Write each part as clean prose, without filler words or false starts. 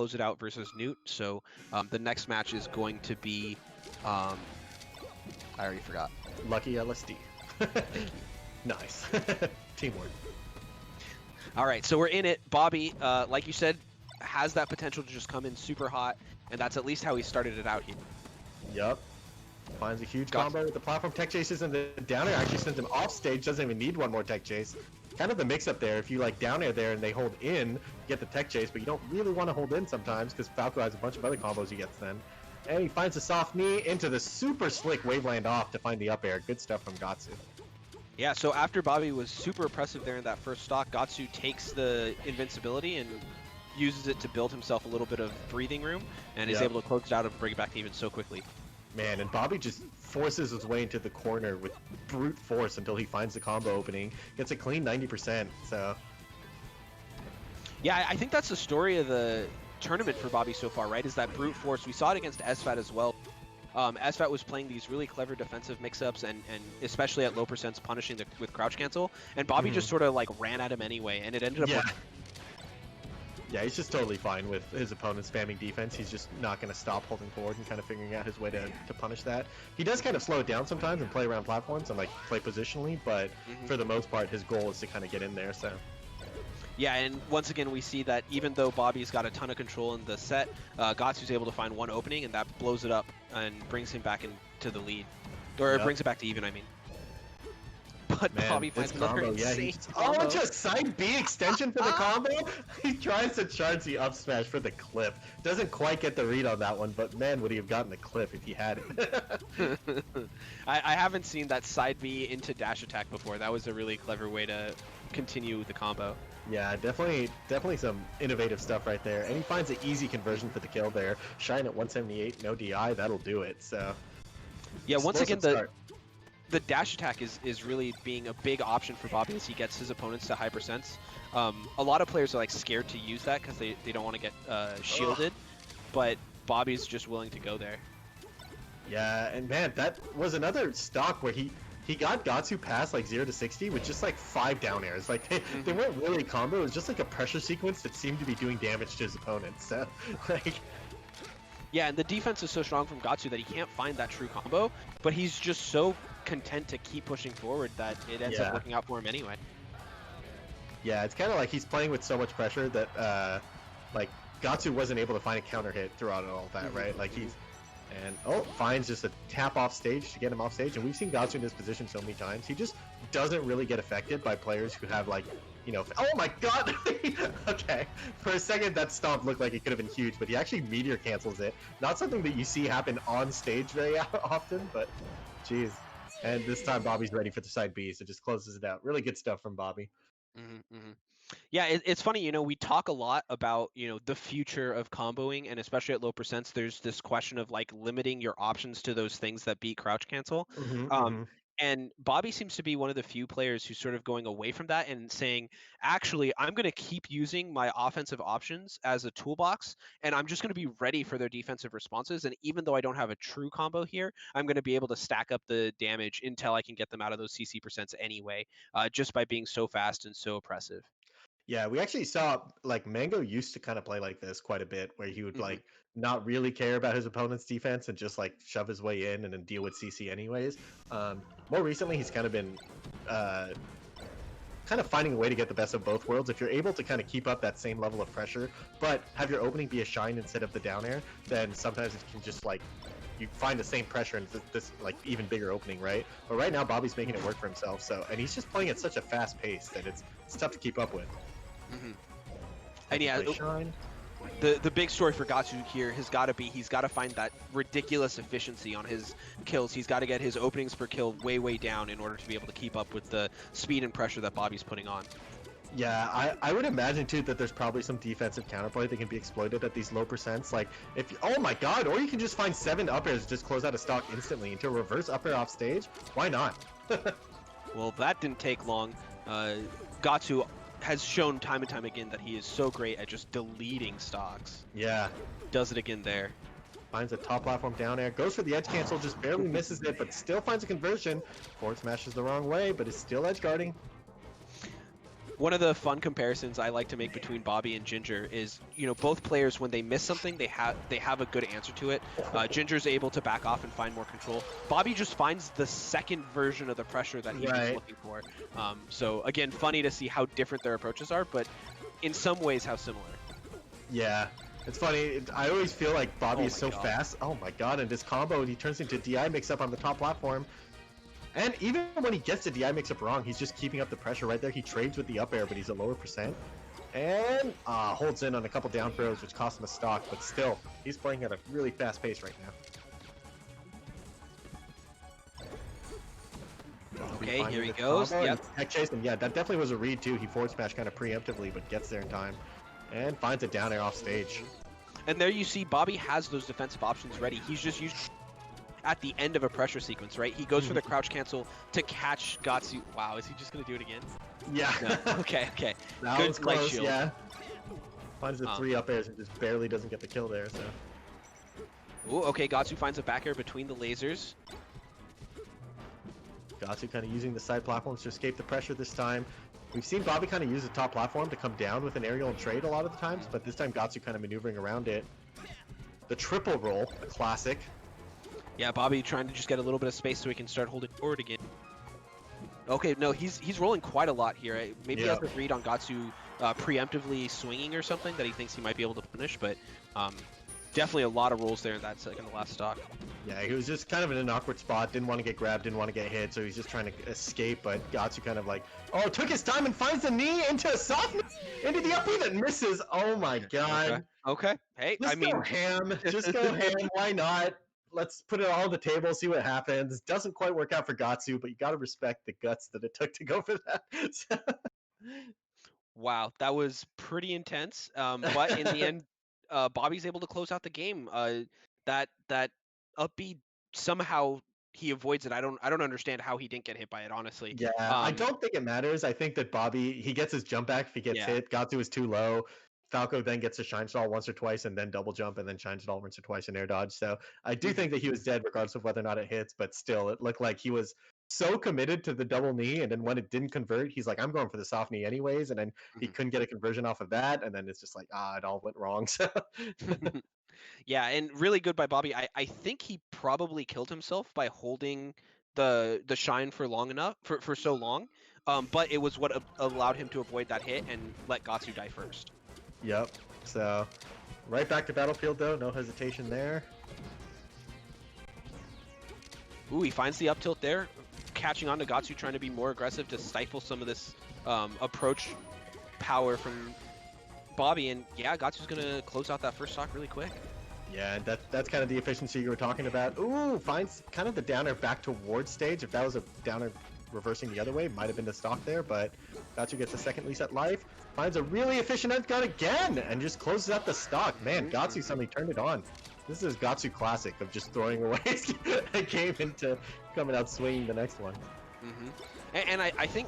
close it out versus Newt. So the next match is going to be, I already forgot. Lucky LSD. Nice. Teamwork. All right, so we're in it. Bobby, like you said, has that potential to just come in super hot, and that's at least how he started it out here. Yup. Finds a huge combo with the platform tech chases, and the down air actually sends him off stage. Doesn't even need one more tech chase. Kind of the mix up there. If you like down air there and they hold in, you get the tech chase, but you don't really want to hold in sometimes because Falco has a bunch of other combos he gets then. And he finds a soft knee into the super slick waveland off to find the up air. Good stuff from Gahtzu. Yeah, so after Bobby was super impressive there in that first stock, Gahtzu takes the invincibility and uses it to build himself a little bit of breathing room and is able to close it out and bring it back to even so quickly. Man, and Bobby just forces his way into the corner with brute force until he finds the combo opening. Gets a clean 90%, so... Yeah, I think that's the story of the tournament for Bobby so far, right? Is that brute force. We saw it against SFAT as well. SFAT was playing these really clever defensive mix-ups and especially at low percents punishing with crouch cancel, and Bobby just sort of like ran at him anyway, and it ended up... Yeah, he's just totally fine with his opponent spamming defense. He's just not going to stop holding forward and kind of figuring out his way to punish that. He does kind of slow it down sometimes and play around platforms and like play positionally, but for the most part, his goal is to kind of get in there. So. Yeah, and once again, we see that even though Bobby's got a ton of control in the set, Gahtzu's able to find one opening, and that blows it up and brings him back into the lead. Or it brings it back to even, I mean. But man, Bobby finds another insane combo. Oh, just side B extension for the combo? He tries to charge the up smash for the clip. Doesn't quite get the read on that one, but man, would he have gotten the clip if he had it. I haven't seen that side B into dash attack before. That was a really clever way to continue the combo. Yeah, definitely some innovative stuff right there. And he finds an easy conversion for the kill there. Shine at 178, no DI, that'll do it. So yeah, once again, the dash attack is really being a big option for Bobby as he gets his opponents to high percents. A lot of players are like scared to use that because they don't want to get shielded, but Bobby's just willing to go there. Yeah, and man, that was another stock where he got Gahtzu past like 0 to 60 with just like 5 down airs. Like they weren't really combo, it was just like a pressure sequence that seemed to be doing damage to his opponents. So like... Yeah, and the defense is so strong from Gahtzu that he can't find that true combo, but he's just so content to keep pushing forward that it ends up working out for him anyway. Yeah, it's kind of like he's playing with so much pressure that like Gahtzu wasn't able to find a counter hit throughout all that, right? Like finds just a tap off stage to get him off stage, and we've seen Gahtzu in this position so many times. He just doesn't really get affected by players who have like, you know, oh my god! Okay, for a second that stomp looked like it could have been huge, but he actually meteor cancels it. Not something that you see happen on stage very often, but jeez. And this time Bobby's ready for the side B, so just closes it out. Really good stuff from Bobby. Yeah, it's funny, you know, we talk a lot about, you know, the future of comboing, and especially at low percents, there's this question of like limiting your options to those things that beat crouch cancel. And Bobby seems to be one of the few players who's sort of going away from that and saying, actually, I'm going to keep using my offensive options as a toolbox, and I'm just going to be ready for their defensive responses. And even though I don't have a true combo here, I'm going to be able to stack up the damage until I can get them out of those CC percents anyway, just by being so fast and so oppressive. Yeah, we actually saw like Mango used to kind of play like this quite a bit, where he would like not really care about his opponent's defense and just like shove his way in and then deal with CC anyways. More recently, he's kind of been kind of finding a way to get the best of both worlds. If you're able to kind of keep up that same level of pressure, but have your opening be a shine instead of the down air, then sometimes it can just like you find the same pressure and this like even bigger opening, right? But right now, Bobby's making it work for himself. So, and he's just playing at such a fast pace that it's tough to keep up with. And yeah, the big story for Gahtzu here has got to be he's got to find that ridiculous efficiency on his kills. He's got to get his openings per kill way down in order to be able to keep up with the speed and pressure that Bobby's putting on. Yeah, I would imagine too that there's probably some defensive counterplay that can be exploited at these low percents. Like if oh my god, or you can just find 7 up airs, just close out a stock instantly into a reverse up air off stage. Why not? Well, that didn't take long. Gahtzu has shown time and time again that he is so great at just deleting stocks. Yeah. Does it again there. Finds a top platform down air, goes for the edge cancel, just barely misses it, but still finds a conversion. Forward smashes the wrong way, but is still edge guarding. One of the fun comparisons I like to make between Bobby and Ginger is, you know, both players, when they miss something, they have a good answer to it. Ginger's able to back off and find more control. Bobby just finds the second version of the pressure that he was looking for. So again, funny to see how different their approaches are, but in some ways how similar. Yeah. It's funny, I always feel like Bobby is so fast. Oh my god, and this combo, he turns into DI mix-up on the top platform. And even when he gets the DI mix-up wrong, he's just keeping up the pressure right there. He trades with the up air, but he's a lower percent. And holds in on a couple down throws, which cost him a stock, but still, he's playing at a really fast pace right now. Okay, here he goes. Yep. Tech chase, and yeah, that definitely was a read too. He forward smash kind of preemptively, but gets there in time. And finds a down air off stage. And there you see Bobby has those defensive options ready. He's just used at the end of a pressure sequence, right? He goes for the crouch cancel to catch Gahtzu. Wow, is he just going to do it again? Yeah. No. Okay. That Good was close, shield. yeah. Finds the 3 up airs and just barely doesn't get the kill there, so. Ooh, okay, Gahtzu finds a back air between the lasers. Gahtzu kind of using the side platforms to escape the pressure this time. We've seen Bobby kind of use the top platform to come down with an aerial and trade a lot of the times, but this time Gahtzu kind of maneuvering around it. The triple roll, a classic. Yeah, Bobby trying to just get a little bit of space so he can start holding forward again. Okay, no, he's rolling quite a lot here. Maybe he has a read on Gahtzu preemptively swinging or something that he thinks he might be able to punish, but definitely a lot of rolls there in that second to last stock. Yeah, he was just kind of in an awkward spot, didn't want to get grabbed, didn't want to get hit, so he's just trying to escape, but Gahtzu kind of like, took his time and finds the knee into a soft knee, into the up B that misses. Oh my god. Okay. Hey, Just go ham. Just go ham. Why not? Let's put it all on the table, see what happens. Doesn't quite work out for Gahtzu, but you got to respect the guts that it took to go for that. Wow, that was pretty intense. But in the end, Bobby's able to close out the game. That up B, somehow he avoids it. I don't understand how he didn't get hit by it, honestly. Yeah, I don't think it matters. I think that Bobby, he gets his jump back if he gets hit. Gahtzu is too low. Falco then gets a shine stall once or twice and then double jump and then shine stall once or twice and air dodge. So I do think that he was dead regardless of whether or not it hits, but still it looked like he was so committed to the double knee, and then when it didn't convert, he's like, I'm going for the soft knee anyways, and then he couldn't get a conversion off of that, and then it's just like, it all went wrong. So yeah, and really good by Bobby. I think he probably killed himself by holding the shine for long enough for so long. But it was what allowed him to avoid that hit and let Gahtzu die first. Yep. So right back to Battlefield though, no hesitation there. Ooh, he finds the up tilt there, catching on to Gahtzu, trying to be more aggressive to stifle some of this approach power from Bobby, and yeah, Gahtzu's gonna close out that first stock really quick. Yeah, that's kind of the efficiency you were talking about. Ooh, finds kind of the downer back towards stage. If that was a downer reversing the other way, might have been the stock there, but Gahtzu gets a second reset life. Finds a really efficient end guard again, and just closes out the stock. Man, Gahtzu suddenly turned it on. This is Gahtzu classic of just throwing away a game into coming out swinging the next one. And I think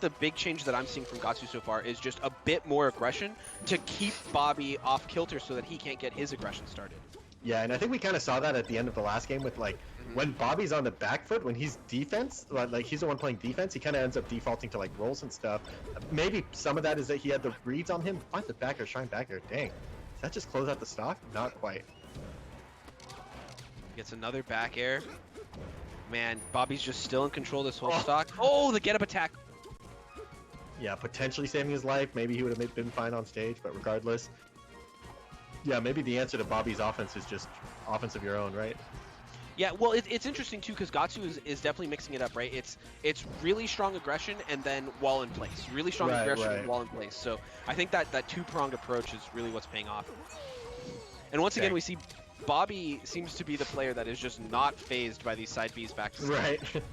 the big change that I'm seeing from Gahtzu so far is just a bit more aggression to keep Bobby off kilter so that he can't get his aggression started. Yeah, and I think we kind of saw that at the end of the last game with like when Bobby's on the back foot, when he's defense, like he's the one playing defense, he kind of ends up defaulting to like rolls and stuff. Maybe some of that is that he had the reads on him. Finds the back air, shine back air. Dang, does that just close out the stock? Not quite. Gets another back air. Man, Bobby's just still in control of this whole stock. Oh, the get up attack. Yeah, potentially saving his life. Maybe he would have been fine on stage, but regardless. Yeah, maybe the answer to Bobby's offense is just offense of your own, right? Yeah, well, it's interesting too because Gahtzu is definitely mixing it up, right? It's really strong aggression and then wall in place. Really strong aggression and wall in place. So I think that two-pronged approach is really what's paying off. And once again, we see Bobby seems to be the player that is just not phased by these side Bs back to stage. Right.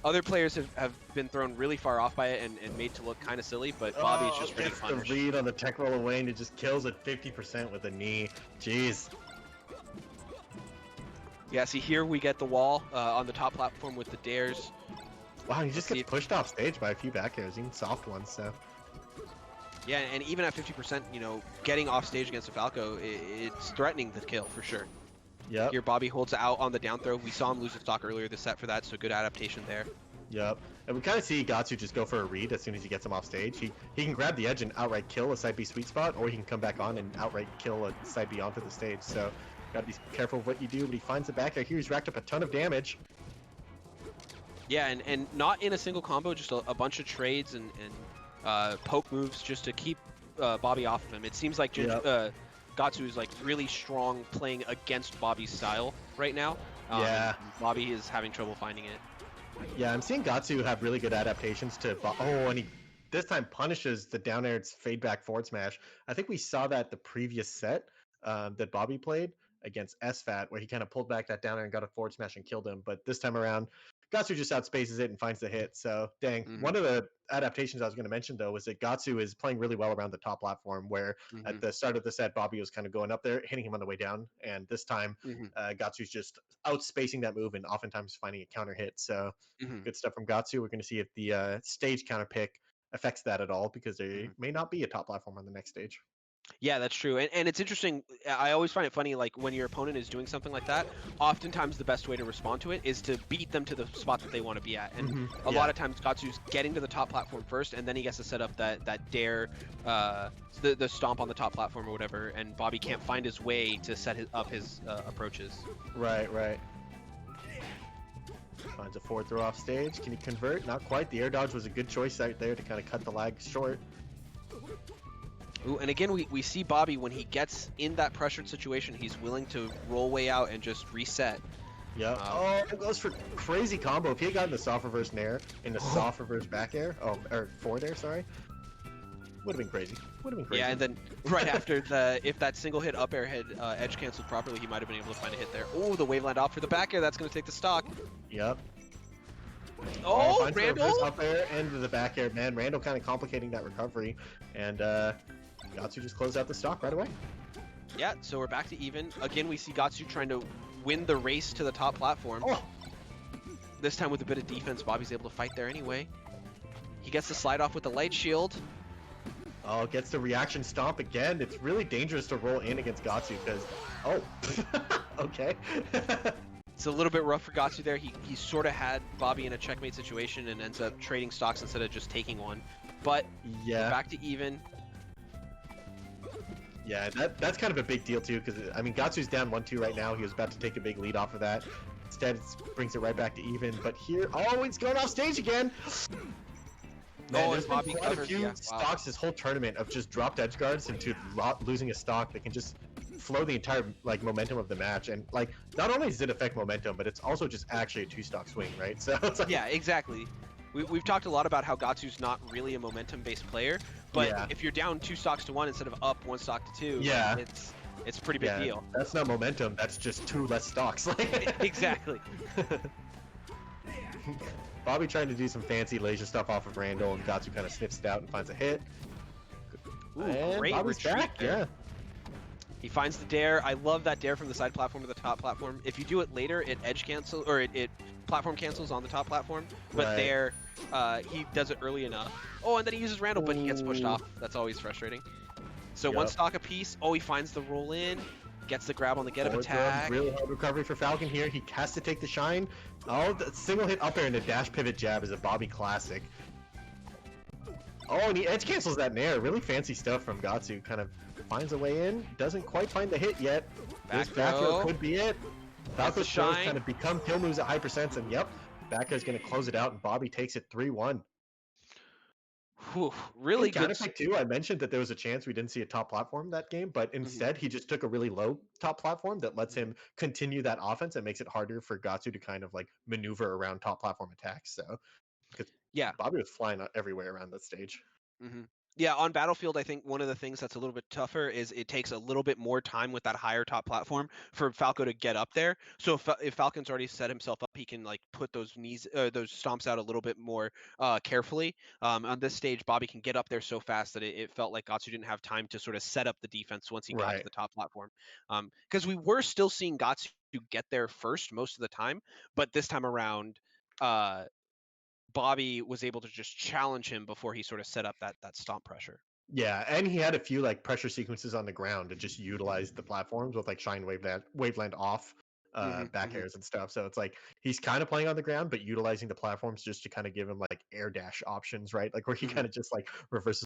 Other players have been thrown really far off by it and made to look kind of silly, but Bobby's just really punished. The read on the tech roll away and it just kills at 50% with a knee. Jeez. Yeah, see here we get the wall on the top platform with the dares. Wow, he just gets pushed off stage by a few back airs, even soft ones, so. Yeah, and even at 50%, you know, getting off stage against a Falco, it's threatening the kill for sure. Yep. Here Bobby holds out on the down throw. We saw him lose a stock earlier this set for that, so good adaptation there. Yep. And we kind of see Gahtzu just go for a read as soon as he gets him off stage. He can grab the edge and outright kill a side B sweet spot, or he can come back on and outright kill a side B onto the stage. So gotta be careful of what you do, but he finds the back air here. He's racked up a ton of damage. Yeah, and not in a single combo, just a bunch of trades and poke moves just to keep Bobby off of him. It seems like Gahtzu is like really strong playing against Bobby's style right now. Yeah. Bobby is having trouble finding it. Yeah, I'm seeing Gahtzu have really good adaptations to... and he this time punishes the down air's fade back forward smash. I think we saw that the previous set that Bobby played against SFAT, where he kind of pulled back that down air and got a forward smash and killed him. But this time around, Gahtzu just outspaces it and finds the hit. So, dang. One of the adaptations I was going to mention, though, was that Gahtzu is playing really well around the top platform, where at the start of the set, Bobby was kind of going up there, hitting him on the way down. And this time, Gahtzu's just outspacing that move and oftentimes finding a counter hit. So, good stuff from Gahtzu. We're going to see if the stage counter pick affects that at all, because there may not be a top platform on the next stage. Yeah, that's true. And it's interesting. I always find it funny, like when your opponent is doing something like that, oftentimes the best way to respond to it is to beat them to the spot that they want to be at. And a lot of times Gahtzu's getting to the top platform first, and then he gets to set up that dare, the stomp on the top platform or whatever, and Bobby can't find his way to set up his approaches. Right. Finds a forward throw off stage. Can he convert? Not quite. The air dodge was a good choice out there to kind of cut the lag short. Ooh, and again, we see Bobby, when he gets in that pressured situation, he's willing to roll way out and just reset. Yeah. It goes for crazy combo. If he had gotten the soft reverse nair and the soft reverse back air, or forward air, sorry, would have been crazy. Yeah, and then right after if that single hit up air had edge canceled properly, he might have been able to find a hit there. Oh, the waveland off for the back air. That's going to take the stock. Yep. Oh, Randall! Up air and the back air. Man, Randall kind of complicating that recovery. And Gahtzu just closed out the stock right away. Yeah, so we're back to even. Again, we see Gahtzu trying to win the race to the top platform. This time with a bit of defense, Bobby's able to fight there anyway. He gets the slide off with the light shield. Gets the reaction stomp again. It's really dangerous to roll in against Gahtzu because... okay. It's a little bit rough for Gahtzu there. He sort of had Bobby in a checkmate situation and ends up trading stocks instead of just taking one. But yeah, back to even. Yeah, that's kind of a big deal too, because I mean Gahtzu's down 1-2 right now. He was about to take a big lead off of that. Instead, it brings it right back to even. But here, it's going off stage again. Man, there's been quite a few stocks this whole tournament of just dropped edge guards into losing a stock that can just flow the entire momentum of the match. And not only does it affect momentum, but it's also just actually a 2-stock swing, right? So it's yeah, exactly. We've talked a lot about how Gahtzu's not really a momentum-based player, but if you're down 2 stocks to 1 instead of up 1 stock to 2, it's a pretty big deal. That's not momentum. That's just 2 less stocks. Exactly. Bobby trying to do some fancy laser stuff off of Randall, and Gahtzu kind of sniffs it out and finds a hit. Ooh, and great Bobby's back. Yeah. He finds the dare. I love that dare from the side platform to the top platform. If you do it later, it edge cancels, or it platform cancels on the top platform. But there, he does it early enough. Oh, and then he uses Randall, but he gets pushed off. That's always frustrating. So 1 stock apiece. Oh, he finds the roll in. Gets the grab on the get-up attack. Really hard recovery for Falcon here. He has to take the shine. The single hit up air and a dash pivot jab is a Bobby classic. And he edge cancels that nair. Really fancy stuff from Gahtzu. Kind of finds a way in. Doesn't quite find the hit yet. This back throw could be it. Falco's throws kind of become kill moves at high percents, and back air is going to close it out, and Bobby takes it 3-1. Really good. Counterpick too, I mentioned that there was a chance we didn't see a top platform that game, but instead he just took a really low top platform that lets him continue that offense and makes it harder for Gahtzu to kind of maneuver around top platform attacks. So, because Bobby was flying everywhere around that stage. Yeah, on Battlefield, I think one of the things that's a little bit tougher is it takes a little bit more time with that higher top platform for Falco to get up there. So if Falcon's already set himself up, he can put those those stomps out a little bit more carefully. On this stage, Bobby can get up there so fast that it felt like Gahtzu didn't have time to sort of set up the defense once he got to the top platform. Because we were still seeing Gahtzu get there first most of the time, but this time around, Bobby was able to just challenge him before he sort of set up that stomp pressure. Yeah, and he had a few pressure sequences on the ground to just utilize the platforms with Shine Waveland off back airs and stuff. So it's like he's kind of playing on the ground, but utilizing the platforms just to kind of give him like air dash options, right? Like where he kind of just like reverses